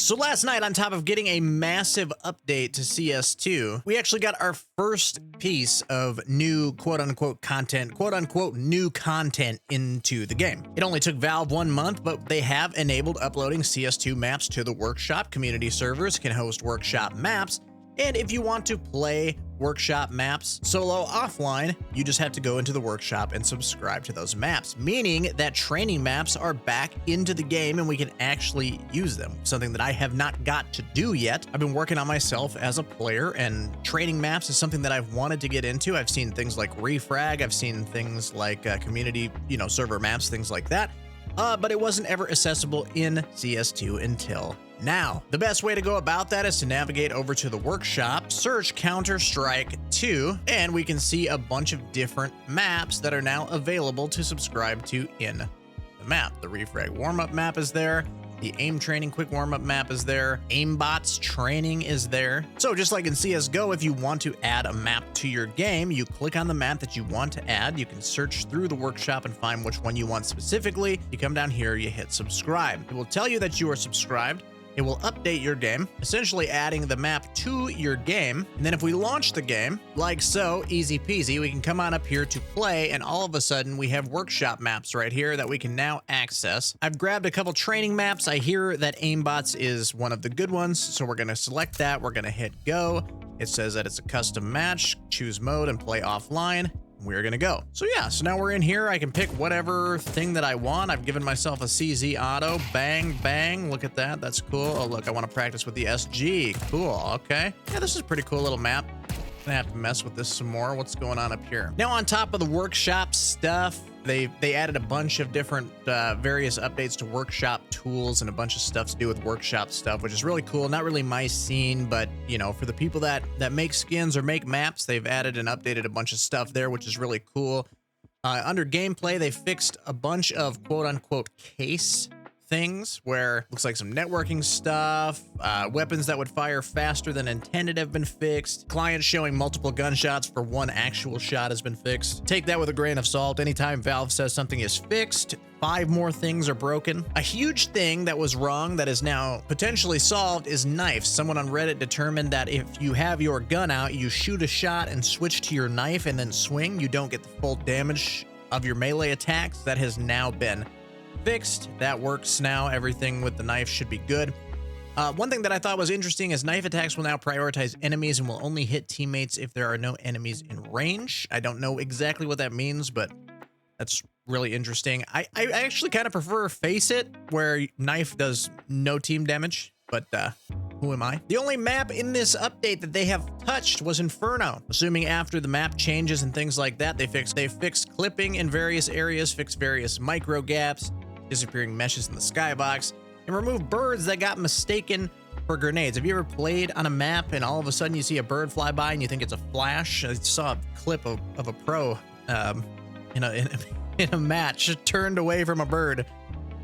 So last night, on top of getting a massive update to CS2, we actually got our first piece of new quote-unquote content, quote-unquote new content into the game. It only took Valve 1 month, but they have enabled uploading CS2 maps to the workshop. Community servers can host workshop maps, and if you want to play workshop maps solo offline, you just have to go into the workshop and subscribe to those maps, meaning that training maps are back into the game and we can actually use them, something that I have not got to do yet. I've been working on myself as a player, and training maps is something that I've wanted to get into. I've seen things like refrag, I've seen things like community, server maps, things like that, but it wasn't ever accessible in CS2 until now. The best way to go about that is to navigate over to the workshop, search Counter-Strike 2, and we can see a bunch of different maps that are now available to subscribe to in the map. The refrag warm-up map is there. The aim training quick warm-up map is there. Aimbots training is there. So just like in CSGO, if you want to add a map to your game, you click on the map that you want to add. You can search through the workshop and find which one you want specifically. You come down here, you hit subscribe. It will tell you that you are subscribed. It will update your game, essentially adding the map to your game. And then if we launch the game, like so, easy peasy, we can come on up here to play, and all of a sudden we have workshop maps right here that we can now access. I've grabbed a couple training maps. I hear that Aimbots is one of the good ones, so we're gonna select that. We're gonna hit go. It says that it's a custom match, choose mode and play offline. We're gonna go. So yeah, so now we're in here. I can pick whatever thing that I want. I've given myself a CZ auto. Bang, bang. Look at that. That's cool. Oh, look, I want to practice with the SG. Cool. Okay. Yeah, this is a pretty cool little map. Gonna have to mess with this some more. What's going on up here? Now, on top of the workshop stuff, they added a bunch of different various updates to workshop tools and a bunch of stuff to do with workshop stuff, which is really cool. Not really my scene, but for the people that make skins or make maps, they've added and updated a bunch of stuff there, which is really cool. Under gameplay, they fixed a bunch of quote-unquote case things where looks like some networking stuff, weapons that would fire faster than intended have been fixed. Clients showing multiple gunshots for one actual shot has been fixed. Take that with a grain of salt. Anytime Valve says something is fixed, 5 more things are broken. A huge thing that was wrong that is now potentially solved is knives. Someone on Reddit determined that if you have your gun out, you shoot a shot and switch to your knife and then swing, you don't get the full damage of your melee attacks. That has now been fixed. That works now. Everything with the knife should be good. One thing that I thought was interesting is knife attacks will now prioritize enemies and will only hit teammates if there are no enemies in range. I don't know exactly what that means, but that's really interesting. I actually kind of prefer Face It, where knife does no team damage, but who am I? The only map in this update that they have touched was Inferno. Assuming after the map changes and things like that, they fixed clipping in various areas, fixed various micro gaps, disappearing meshes in the skybox, and remove birds that got mistaken for grenades. Have you ever played on a map and all of a sudden you see a bird fly by and you think it's a flash? I saw a clip of a pro in a match turned away from a bird.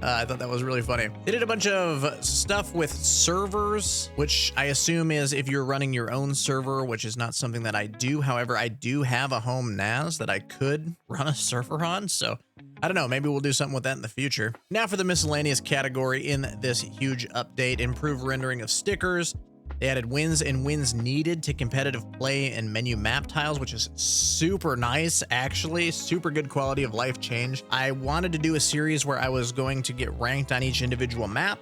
I thought that was really funny. They did a bunch of stuff with servers, which I assume is if you're running your own server, which is not something that I do. However, I do have a home NAS that I could run a server on, so I don't know, maybe we'll do something with that in the future. Now for the miscellaneous category in this huge update: improved rendering of stickers. They added wins and wins needed to competitive play and menu map tiles, which is super nice, actually. Super good quality of life change. I wanted to do a series where I was going to get ranked on each individual map.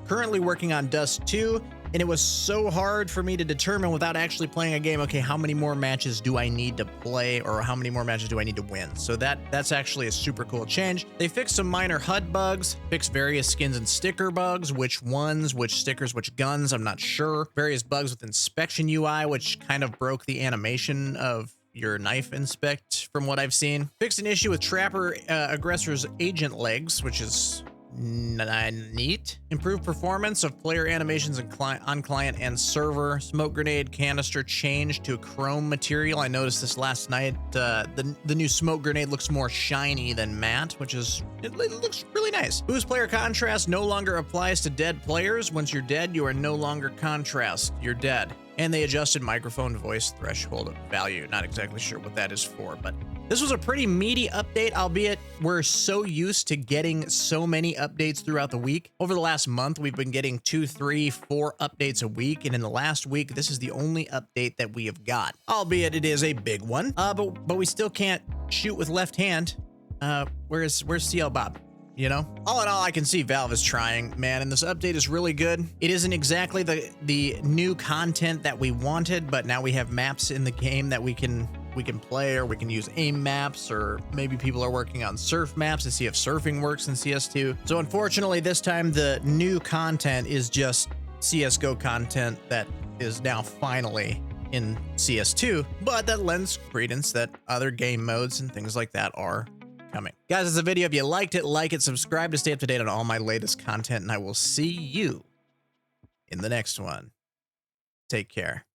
Currently working on Dust 2, and it was so hard for me to determine without actually playing a game, okay, how many more matches do I need to play, or how many more matches do I need to win? So that's actually a super cool change. They fixed some minor HUD bugs, fixed various skins and sticker bugs, which ones, which stickers, which guns, I'm not sure. Various bugs with inspection UI, which kind of broke the animation of your knife inspect from what I've seen. Fixed an issue with Trapper Aggressor's agent legs, which is neat. Improved performance of player animations on client and server. Smoke grenade canister changed to a chrome material. I noticed this last night. The new smoke grenade looks more shiny than matte, which is, it looks really nice. Boost player contrast no longer applies to dead players. Once you're dead, you are no longer contrast. You're dead. And they adjusted microphone voice threshold value. Not exactly sure what that is for, but This was a pretty meaty update, albeit we're so used to getting so many updates throughout the week. Over the last month, we've been getting 2, 3, 4 updates a week, and in the last week, this is the only update that we have got. Albeit it is a big one, but we still can't shoot with left hand. Where's CL Bob? You know, all in all, I can see Valve is trying, man, and this update is really good. It isn't exactly the new content that we wanted, but now we have maps in the game that we can play, or we can use aim maps, or maybe people are working on surf maps to see if surfing works in CS2. So unfortunately, this time the new content is just CSGO content that is now finally in CS2, but that lends credence that other game modes and things like that are coming. Guys, that's a video. If you liked it, like it, subscribe to stay up to date on all my latest content, and I will see you in the next one. Take care.